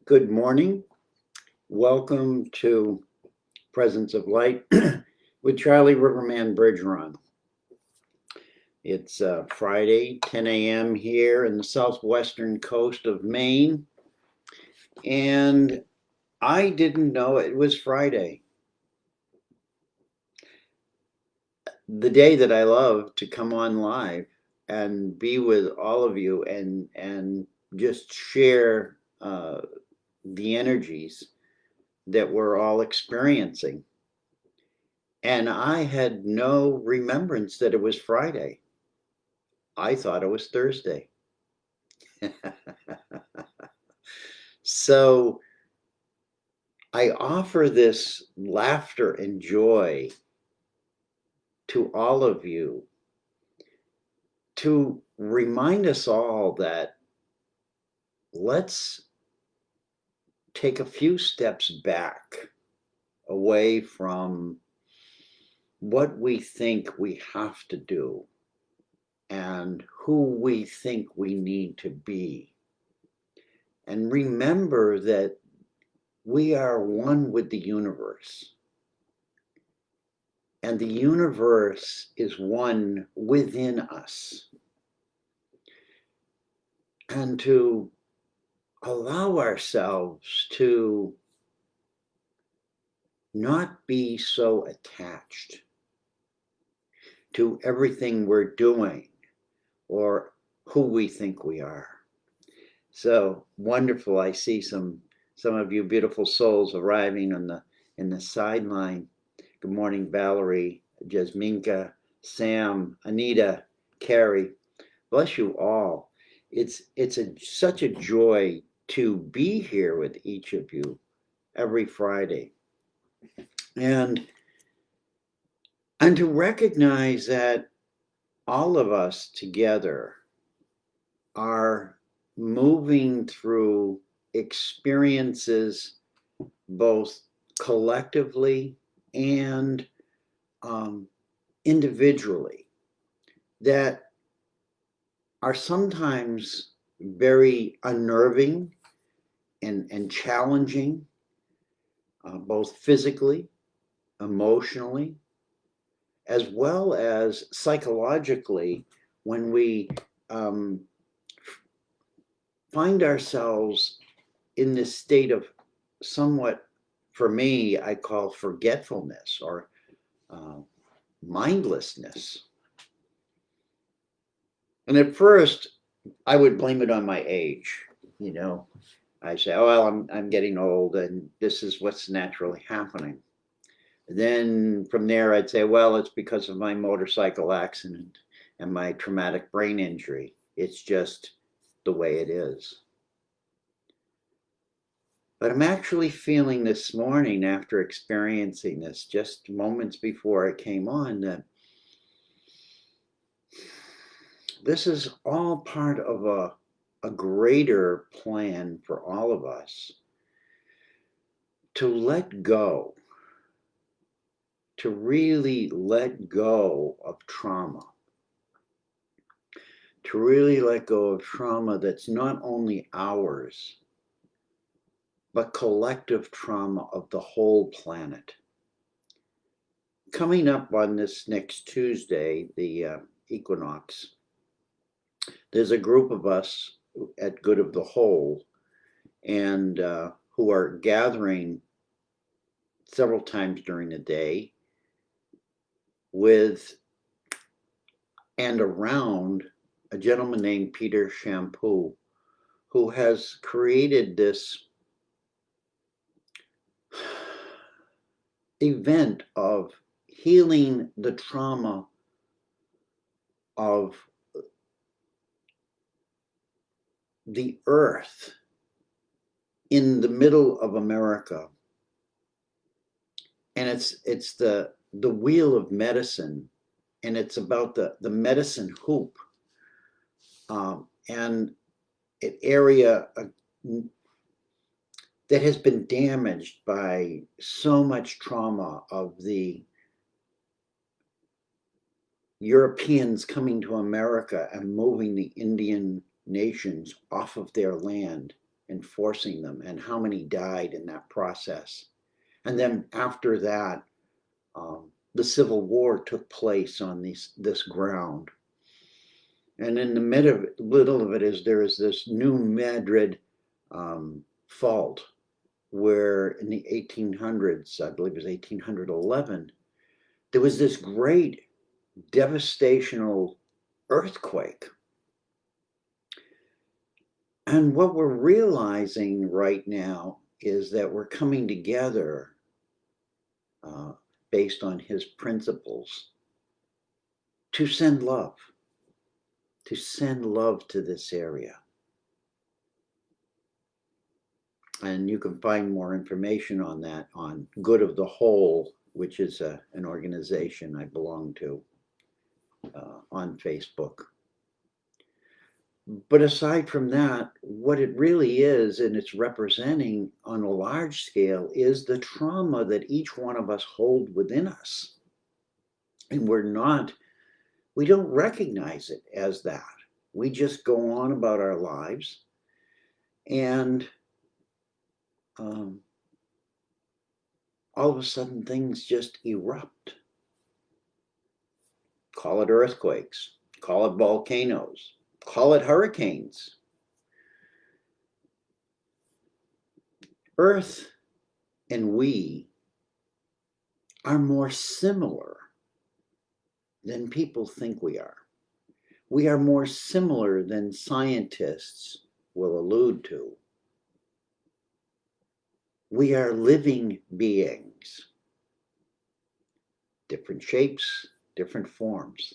Good morning. Welcome to Presence of Light with Charlie Riverman Bergeron. It's Friday, 10 a.m. here in the southwestern coast of Maine. And I didn't know it was Friday. The day that I love to come on live and be with all of you and just share the energies that we're all experiencing. And I had no remembrance that it was Friday. I thought it was Thursday. So I offer this laughter and joy to all of you to remind us all that let's take a few steps back away from what we think we have to do and who we think we need to be. And remember that we are one with the universe. And the universe is one within us. And to allow ourselves to not be so attached to everything we're doing or who we think we are. So wonderful. I see some of you beautiful souls arriving in the sideline. Good morning, Valerie, Jasminka, Sam, Anita, Carrie. Bless you all. It's such a joy to be here with each of you every Friday. And to recognize that all of us together are moving through experiences both collectively and individually that are sometimes very unnerving and challenging, both physically, emotionally, as well as psychologically, when we find ourselves in this state of somewhat, for me, I call forgetfulness or mindlessness. And at first, I would blame it on my age. You know, I say, "Oh well, I'm getting old, and this is what's naturally happening." Then from there, I'd say, "Well, it's because of my motorcycle accident and my traumatic brain injury. It's just the way it is." But I'm actually feeling this morning, after experiencing this just moments before I came on, that this is all part of a greater plan for all of us to let go, to really let go of trauma, to really let go of trauma that's not only ours, but collective trauma of the whole planet. Coming up on this next Tuesday, the equinox, there's a group of us at Good of the Whole and who are gathering several times during the day with and around a gentleman named Peter Shampoo, who has created this event of healing the trauma of the earth in the middle of America. And it's the wheel of medicine, and it's about the medicine hoop, and an area that has been damaged by so much trauma of the Europeans coming to America and moving the Indian nations off of their land enforcing them, and how many died in that process. And then after that, the Civil War took place on this ground. And in the middle of it is there is this New Madrid fault, where in the 1800s, I believe it was 1811, there was this great devastational earthquake. And what we're realizing right now is that we're coming together based on his principles to send love to this area. And you can find more information on that on Good of the Whole, which is an organization I belong to on Facebook. But aside from that, what it really is, and it's representing on a large scale, is the trauma that each one of us hold within us. And we don't recognize it as that. We just go on about our lives, and all of a sudden things just erupt. Call it earthquakes, call it volcanoes, call it hurricanes. Earth and we are more similar than people think we are. We are more similar than scientists will allude to. We are living beings, different shapes, different forms.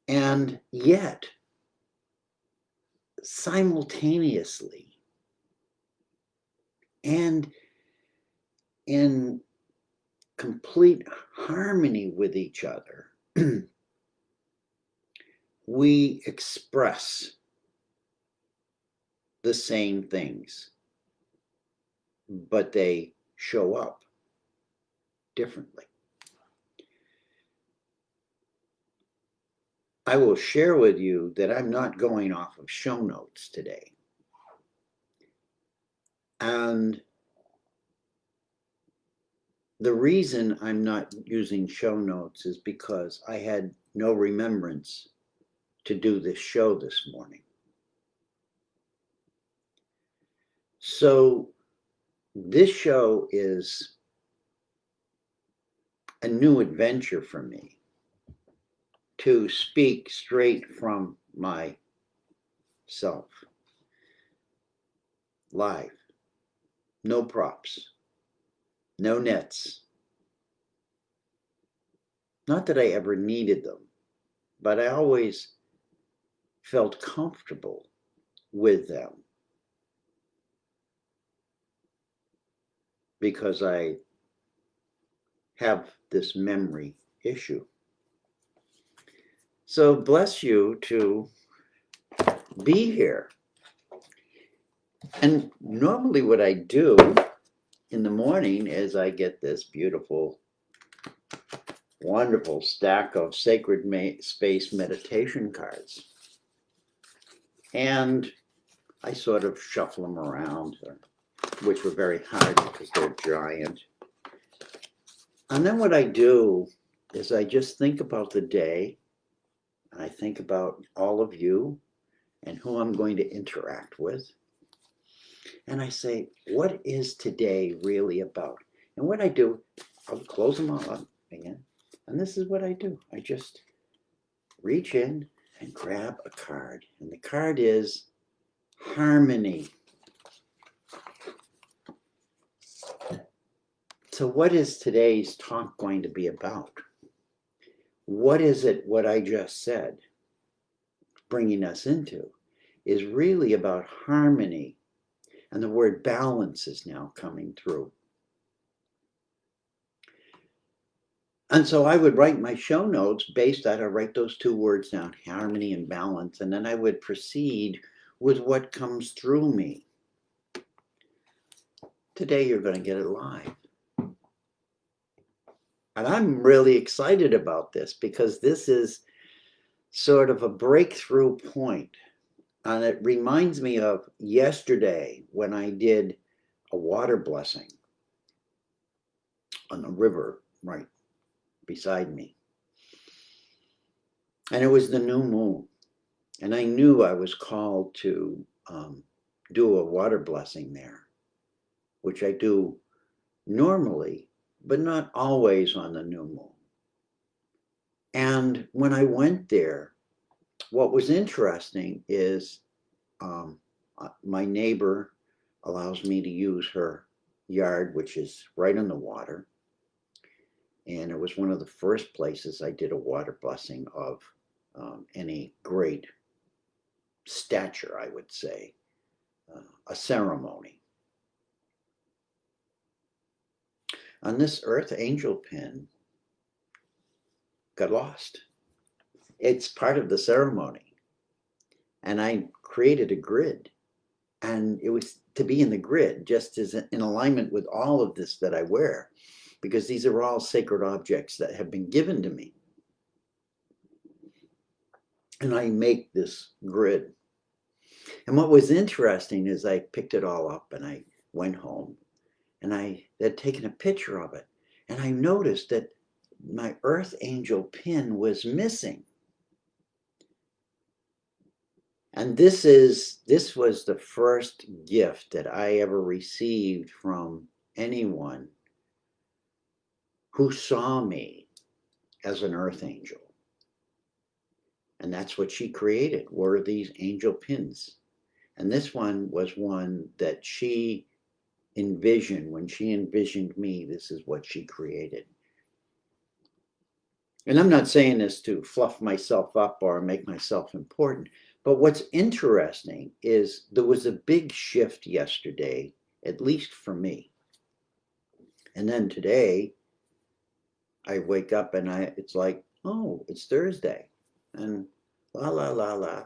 And yet, simultaneously, and in complete harmony with each other, we express the same things, but they show up differently. I will share with you that I'm not going off of show notes today. And the reason I'm not using show notes is because I had no remembrance to do this show this morning. So this show is a new adventure for me, to speak straight from myself, live, no props, no nets. Not that I ever needed them, but I always felt comfortable with them because I have this memory issue. So bless you to be here. And normally what I do in the morning is I get this beautiful, wonderful stack of Sacred Space meditation cards. And I sort of shuffle them around, which were very hard because they're giant. And then what I do is I just think about the day. I think about all of you and who I'm going to interact with. And I say, what is today really about? And what I do, I'll close them all up again. And this is what I do. I just reach in and grab a card. And the card is harmony. So what is today's talk going to be about? What is it, what I just said, bringing us into, is really about harmony. And the word balance is now coming through. And so I would write my show notes based on, I write those two words down, harmony and balance, and then I would proceed with what comes through me. Today you're going to get it live. And I'm really excited about this because this is sort of a breakthrough point. And it reminds me of yesterday when I did a water blessing on the river right beside me. And it was the new moon. And I knew I was called to do a water blessing there, which I do normally, but not always on the new moon. And when I went there, what was interesting is my neighbor allows me to use her yard, which is right on the water. And it was one of the first places I did a water blessing of any great stature, I would say, a ceremony. On this earth angel pin got lost. It's part of the ceremony. And I created a grid. And it was to be in the grid, just as in alignment with all of this that I wear, because these are all sacred objects that have been given to me. And I make this grid. And what was interesting is I picked it all up and I went home and I had taken a picture of it. And I noticed that my earth angel pin was missing. And this was the first gift that I ever received from anyone who saw me as an earth angel. And that's what she created, were these angel pins. And this one was one that she envisioned. When she envisioned me, this is what she created. And I'm not saying this to fluff myself up or make myself important, but what's interesting is there was a big shift yesterday, at least for me. And then today, I wake up and it's like, oh, it's Thursday. And la, la, la, la.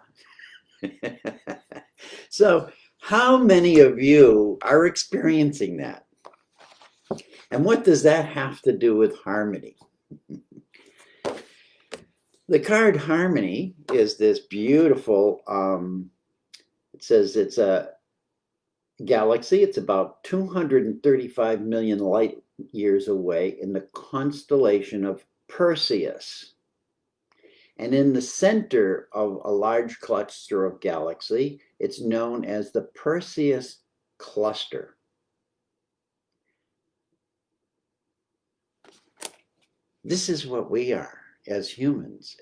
So how many of you are experiencing that? And what does that have to do with harmony? The card Harmony is this beautiful, it says it's a galaxy. It's about 235 million light years away in the constellation of Perseus. And in the center of a large cluster of galaxy, it's known as the Perseus cluster. This is what we are as humans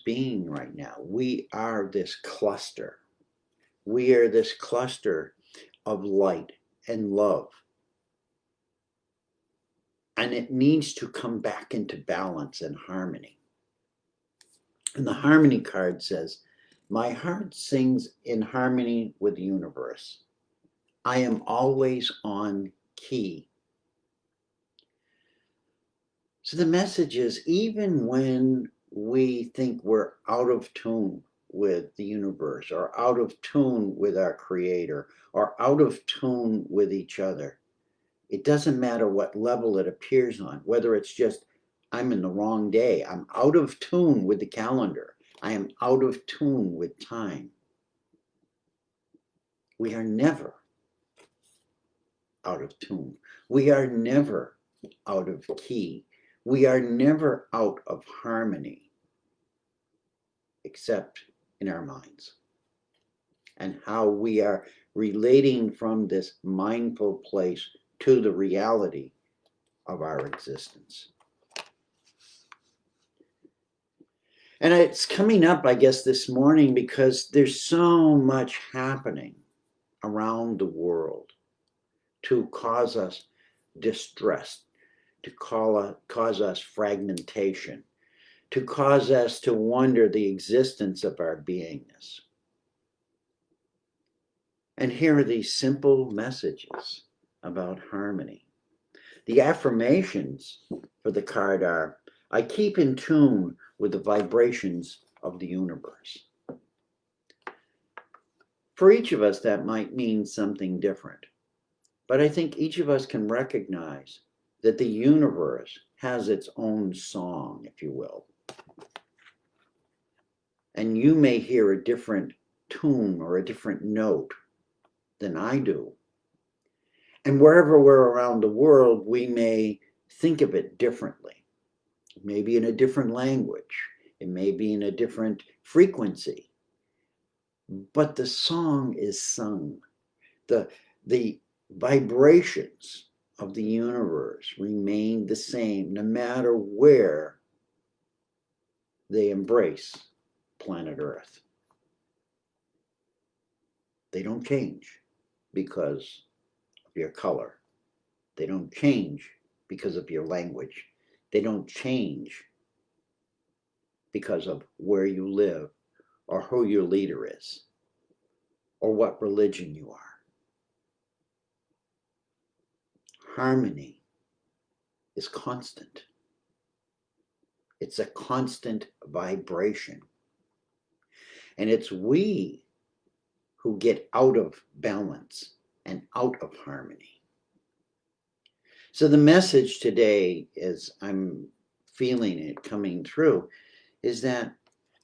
being right now. We are this cluster. We are this cluster of light and love. And it needs to come back into balance and harmony. And the Harmony card says, my heart sings in harmony with the universe. I am always on key. So the message is, even when we think we're out of tune with the universe, or out of tune with our creator, or out of tune with each other, it doesn't matter what level it appears on, whether it's just, I'm in the wrong day, I'm out of tune with the calendar, I am out of tune with time. We are never out of tune. We are never out of key. We are never out of harmony, except in our minds, and how we are relating from this mindful place to the reality of our existence. And it's coming up, I guess, this morning because there's so much happening around the world to cause us distress, to cause us fragmentation, to cause us to wonder the existence of our beingness. And here are these simple messages about harmony. The affirmations for the card are, I keep in tune with the vibrations of the universe. For each of us, that might mean something different. But I think each of us can recognize that the universe has its own song, if you will. And you may hear a different tune or a different note than I do. And wherever we're around the world, we may think of it differently. Maybe in a different language. It may be in a different frequency. But the song is sung. The vibrations of the universe remain the same no matter where they embrace planet Earth. They don't change because of your color. They don't change because of your language. They don't change because of where you live or who your leader is or what religion you are. Harmony is constant. It's a constant vibration. And it's we who get out of balance and out of harmony. So the message today, as I'm feeling it coming through, is that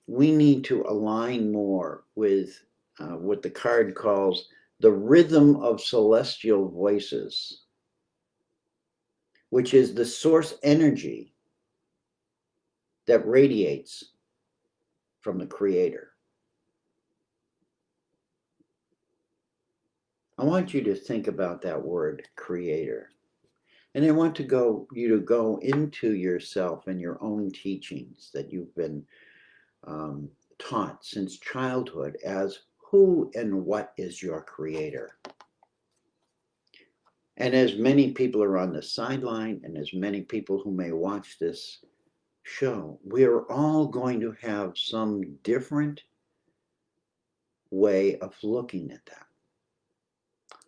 we need to align more with what the card calls the rhythm of celestial voices, which is the source energy that radiates from the Creator. I want you to think about that word, Creator. And I want you to go into yourself and your own teachings that you've been taught since childhood as who and what is your Creator. And as many people are on the sideline and as many people who may watch this show, we're all going to have some different way of looking at that.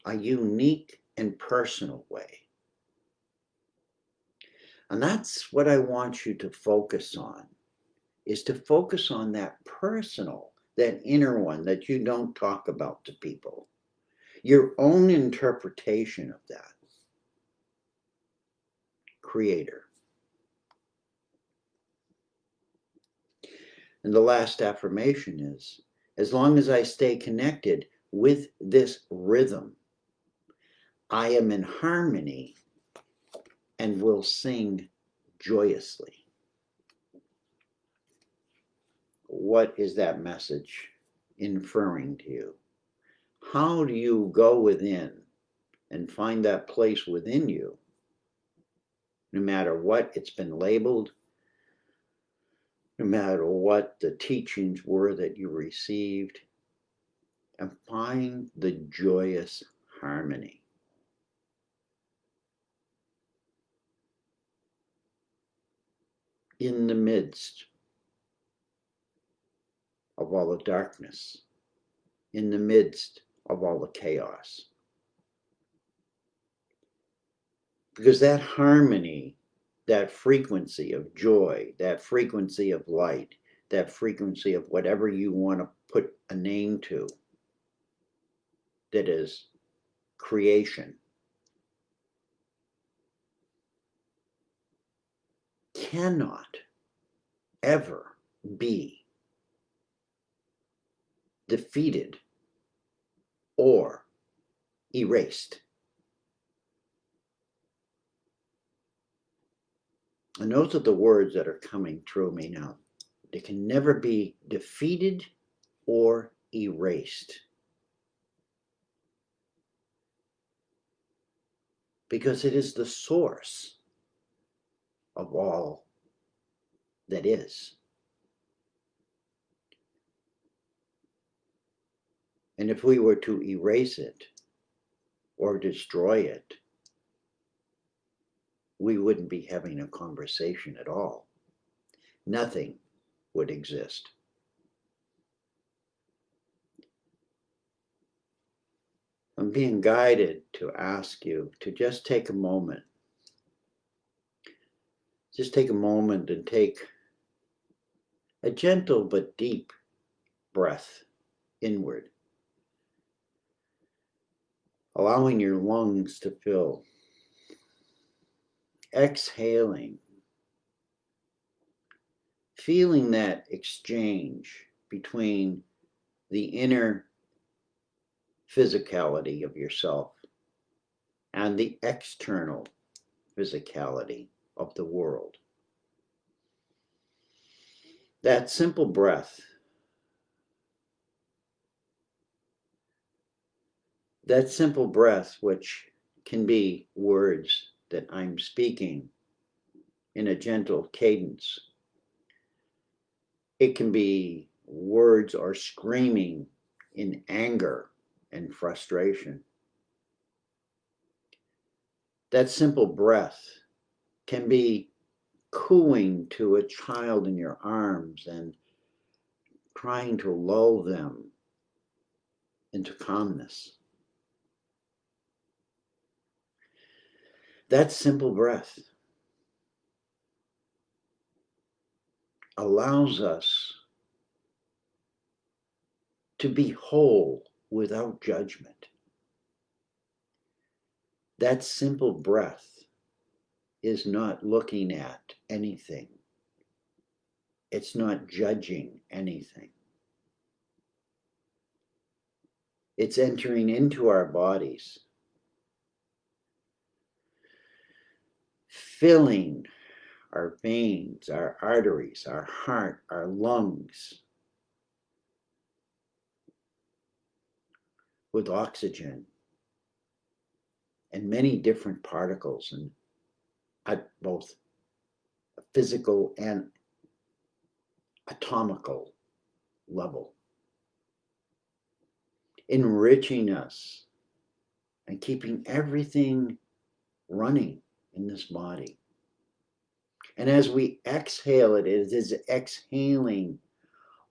A unique and personal way. And that's what I want you to focus on, is to focus on that personal, that inner one that you don't talk about to people. Your own interpretation of that. Creator. And the last affirmation is, as long as I stay connected with this rhythm, I am in harmony and will sing joyously. What is that message inferring to you? How do you go within and find that place within you, no matter what it's been labeled, no matter what the teachings were that you received, and find the joyous harmony? In the midst of all the darkness, in the midst of all the chaos. Because that harmony, that frequency of joy, that frequency of light, that frequency of whatever you want to put a name to, that is creation, cannot ever be defeated or erased. And those are the words that are coming through me now. They can never be defeated or erased. Because it is the source of all that is. And if we were to erase it or destroy it, we wouldn't be having a conversation at all. Nothing would exist. I'm being guided to ask you to just take a moment. Just take a moment and take a gentle but deep breath inward, allowing your lungs to fill. Exhaling, feeling that exchange between the inner physicality of yourself and the external physicality of the world. That simple breath, which can be words that I'm speaking in a gentle cadence. It can be words or screaming in anger and frustration. That simple breath can be cooing to a child in your arms and trying to lull them into calmness. That simple breath allows us to be whole without judgment. That simple breath is not looking at anything. It's not judging anything. It's entering into our bodies, filling our veins, our arteries, our heart, our lungs with oxygen and many different particles, and at both physical and atomical level, enriching us and keeping everything running in this body. And as we exhale it is exhaling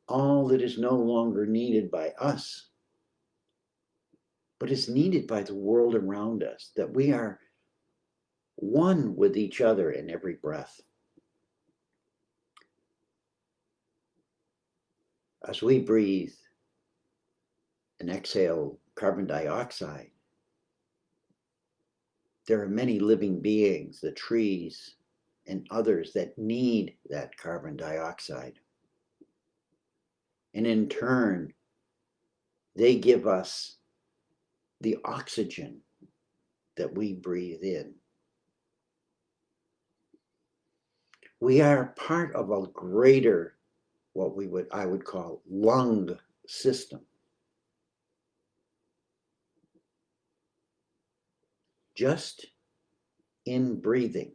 all that is no longer needed by us, but is needed by the world around us, that we are one with each other in every breath. As we breathe and exhale carbon dioxide, there are many living beings, the trees and others, that need that carbon dioxide. And in turn, they give us the oxygen that we breathe in. We are part of a greater, what I would call lung system. Just in breathing,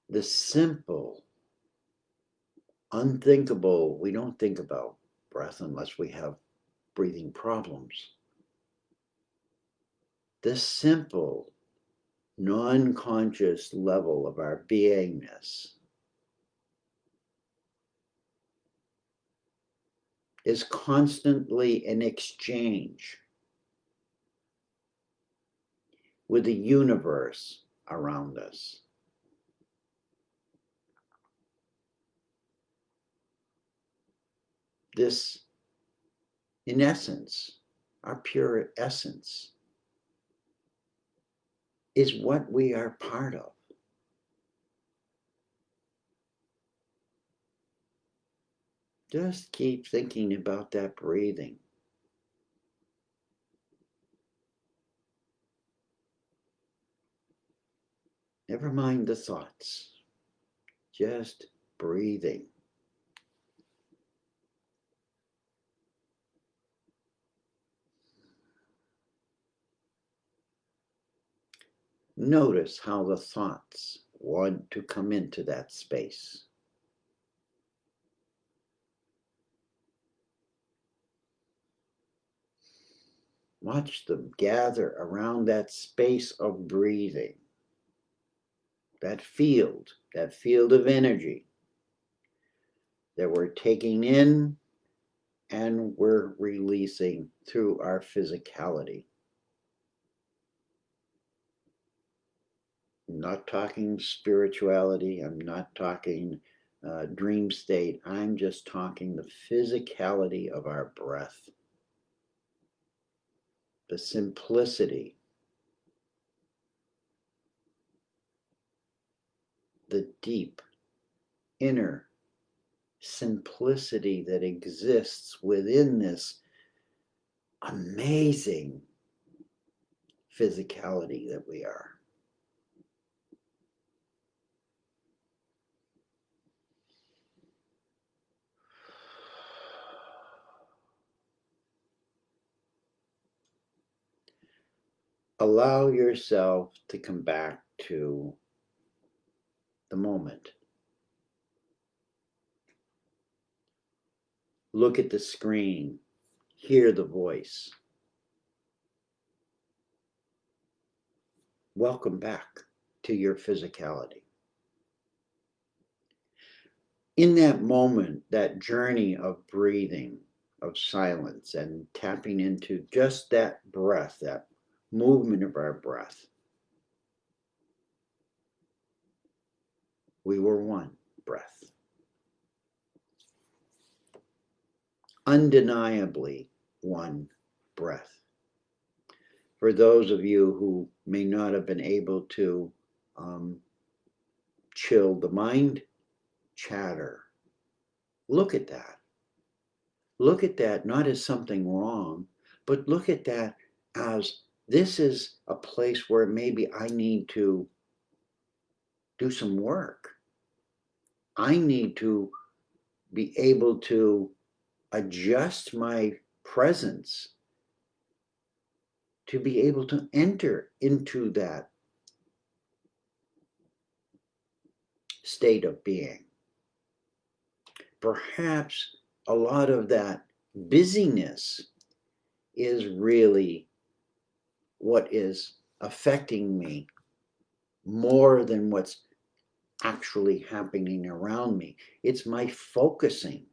the simple, unthinkable, we don't think about breath unless we have breathing problems. The simple, non-conscious level of our beingness is constantly in exchange with the universe around us. This, in essence, our pure essence, is what we are part of. Just keep thinking about that breathing. Never mind the thoughts, just breathing. Notice how the thoughts want to come into that space. Watch them gather around that space of breathing, that field of energy that we're taking in and we're releasing through our physicality. I'm not talking spirituality, I'm not talking dream state, I'm just talking the physicality of our breath, the simplicity, the deep inner simplicity that exists within this amazing physicality that we are. Allow yourself to come back to the moment. Look at the screen, hear the voice. Welcome back to your physicality. In that moment, that journey of breathing, of silence, and tapping into just that breath, that movement of our breath, we were one breath. Undeniably one breath. For those of you who may not have been able to chill the mind chatter, look at that. Look at that not as something wrong, but look at that as this is a place where maybe I need to do some work. I need to be able to adjust my presence to be able to enter into that state of being. Perhaps a lot of that busyness is really what is affecting me more than what's actually happening around me. It's my focusing.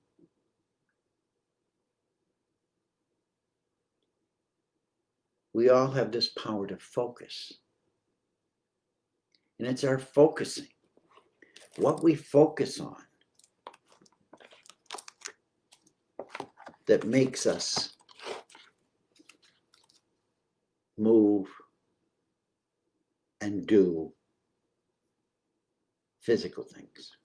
We all have this power to focus. And it's our focusing. What we focus on that makes us move and do physical things.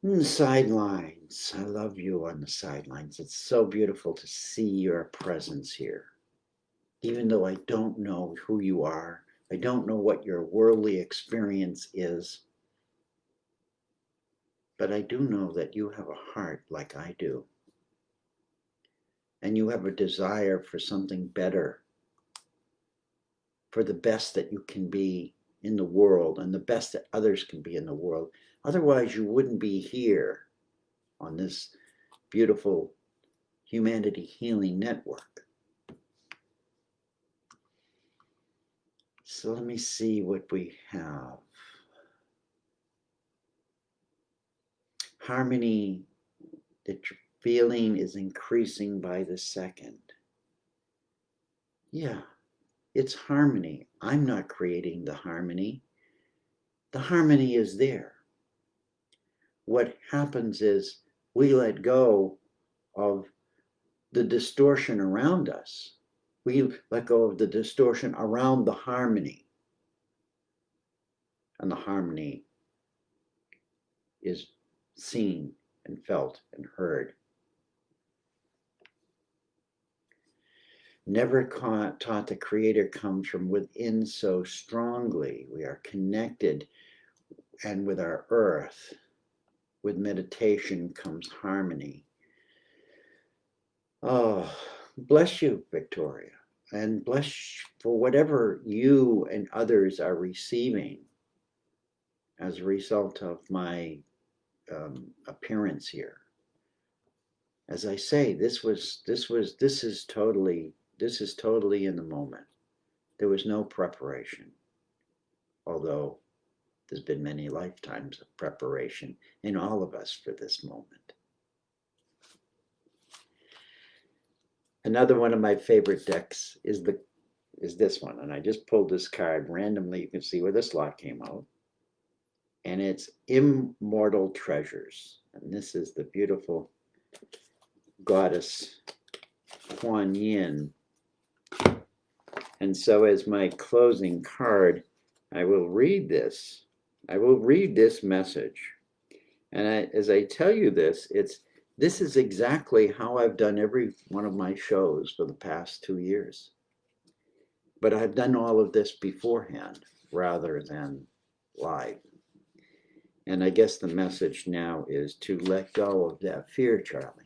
And the sidelines. I love you on the sidelines. It's so beautiful to see your presence here. Even though I don't know who you are, I don't know what your worldly experience is, but I do know that you have a heart like I do. And you have a desire for something better, for the best that you can be in the world and the best that others can be in the world. Otherwise, you wouldn't be here on this beautiful humanity healing network. So let me see what we have. Harmony that you're feeling is increasing by the second. Yeah, it's harmony. I'm not creating the harmony. The harmony is there. What happens is we let go of the distortion around us. We let go of the distortion around the harmony. And the harmony is seen and felt and heard. Never taught the Creator comes from within so strongly. We are connected, and with our earth, with meditation comes harmony. Oh, bless you, Victoria, and bless for whatever you and others are receiving as a result of my appearance here. As I say, this is totally in the moment. There was no preparation, although there's been many lifetimes of preparation in all of us for this moment. Another one of my favorite decks is this one, and I just pulled this card randomly. You can see where the slot came out, and it's Immortal Treasures, and this is the beautiful goddess Kuan Yin. And so as my closing card, I will read this message. And as I tell you this, this is exactly how I've done every one of my shows for the past 2 years. But I've done all of this beforehand rather than live. And I guess the message now is to let go of that fear, Charlie.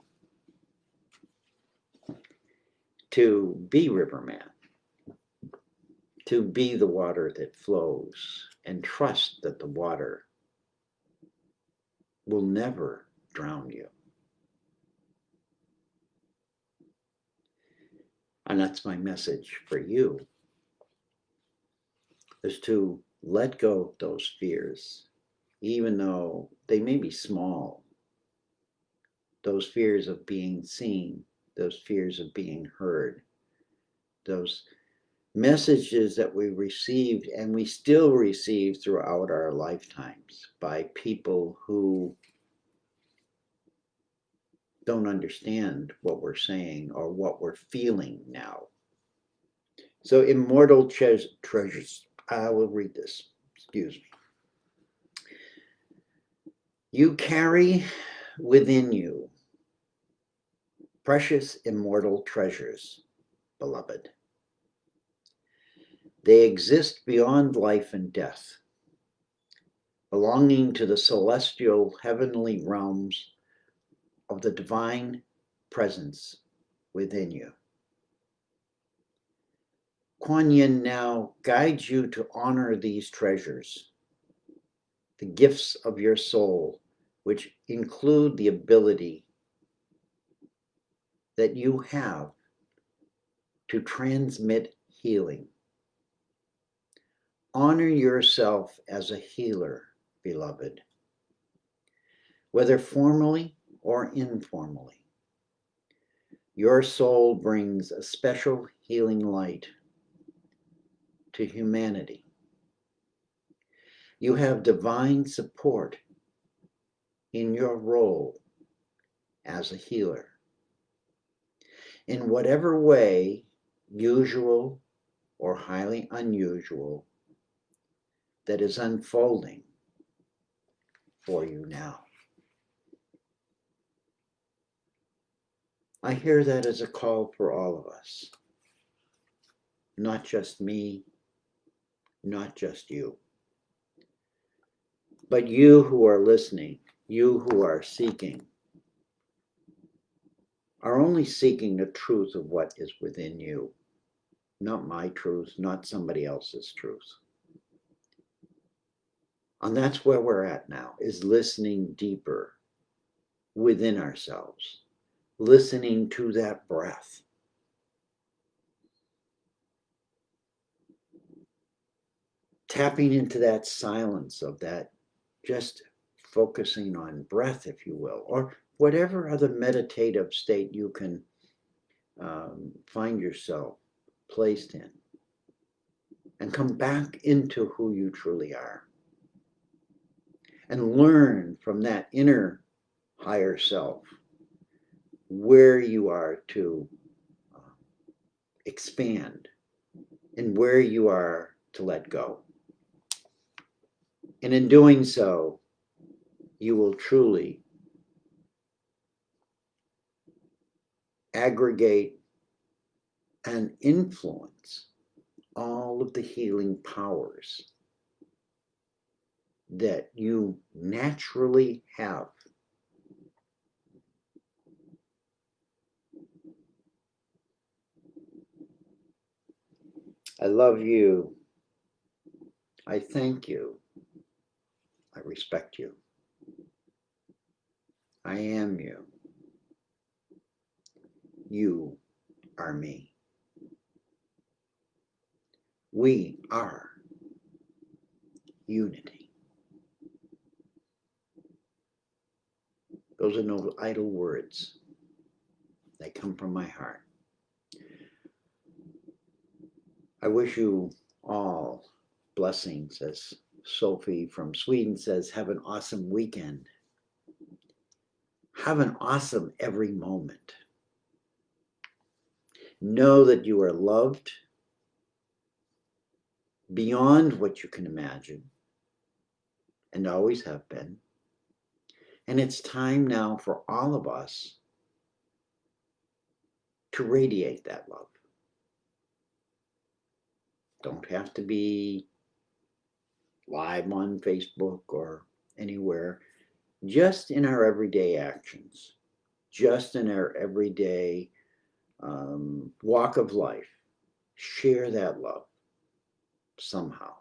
To be Riverman. To be the water that flows and trust that the water will never drown you. And that's my message for you, is to let go of those fears, even though they may be small. Those fears of being seen, those fears of being heard, those messages that we received and we still receive throughout our lifetimes by people who don't understand what we're saying or what we're feeling now. So, immortal treasures. I will read this. Excuse me. You carry within you precious immortal treasures, beloved. They exist beyond life and death, belonging to the celestial heavenly realms of the divine presence within you. Kuan Yin now guides you to honor these treasures, the gifts of your soul, which include the ability that you have to transmit healing. Honor yourself as a healer, beloved, whether formally or informally. Your soul brings a special healing light to humanity. You have divine support in your role as a healer. In whatever way, usual or highly unusual, that is unfolding for you now. I hear that as a call for all of us. Not just me, not just you. But you who are listening, you who are seeking, are only seeking the truth of what is within you. Not my truth, not somebody else's truth. And that's where we're at now, is listening deeper within ourselves, listening to that breath. Tapping into that silence of that, just focusing on breath, if you will, or whatever other meditative state you can find yourself placed in, and come back into who you truly are. And learn from that inner higher self where you are to expand and where you are to let go. And in doing so, you will truly aggregate and influence all of the healing powers that you naturally have. I love you. I thank you. I respect you. I am you. You are me. We are unity. Those are no idle words. They come from my heart. I wish you all blessings, as Sophie from Sweden says. Have an awesome weekend. Have an awesome every moment. Know that you are loved beyond what you can imagine, and always have been. And it's time now for all of us to radiate that love. Don't have to be live on Facebook or anywhere, just in our everyday actions, just in our everyday walk of life. Share that love somehow.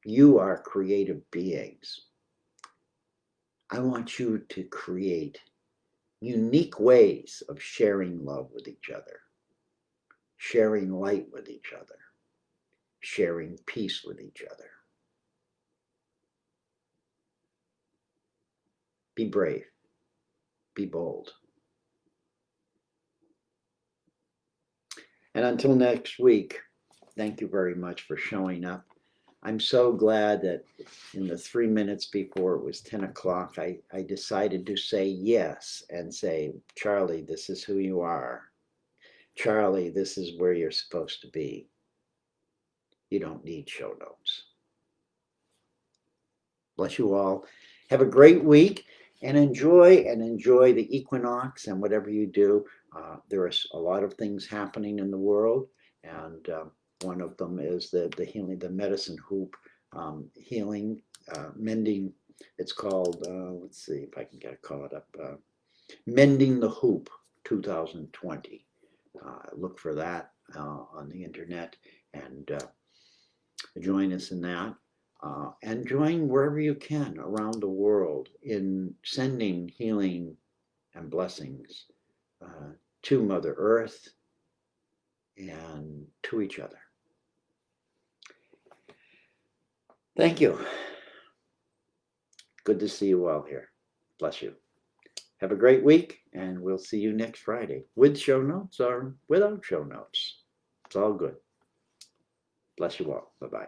You are creative beings. I want you to create unique ways of sharing love with each other, sharing light with each other, sharing peace with each other. Be brave. Be bold. And until next week, thank you very much for showing up. I'm so glad that in the 3 minutes before it was 10 o'clock, I decided to say yes and say, Charlie, this is who you are. Charlie, this is where you're supposed to be. You don't need show notes. Bless you all. Have a great week and enjoy the equinox and whatever you do. There are a lot of things happening in the world, and one of them is the healing, the medicine hoop healing, mending. It's called, let's see if I can get it caught up, Mending the Hoop 2020. Look for that on the internet and join us in that. And join wherever you can around the world in sending healing and blessings to Mother Earth and to each other. Thank you. Good to see you all here. Bless you. Have a great week, and we'll see you next Friday with show notes or without show notes. It's all good. Bless you all. Bye-bye.